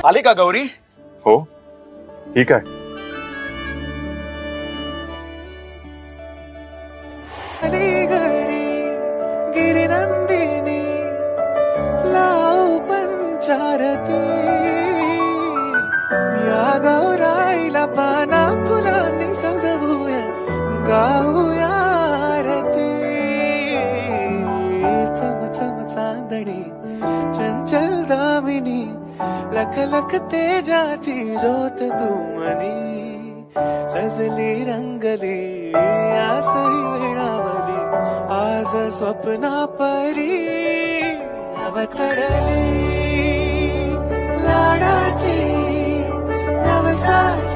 आली का गौरी? हो, ठीक आहे. घरी गिरिनंदिनी लाव पंचारती या गौराईला पाना फुलांनी सजवूया गाऊया आरती चम चम चांदणी चंचल दामिनी लख लख तेजाची ज्योत तू मनी सजली रंगली आसई वेळावली आज स्वप्ना परी अवतरली लाडाची नवसाची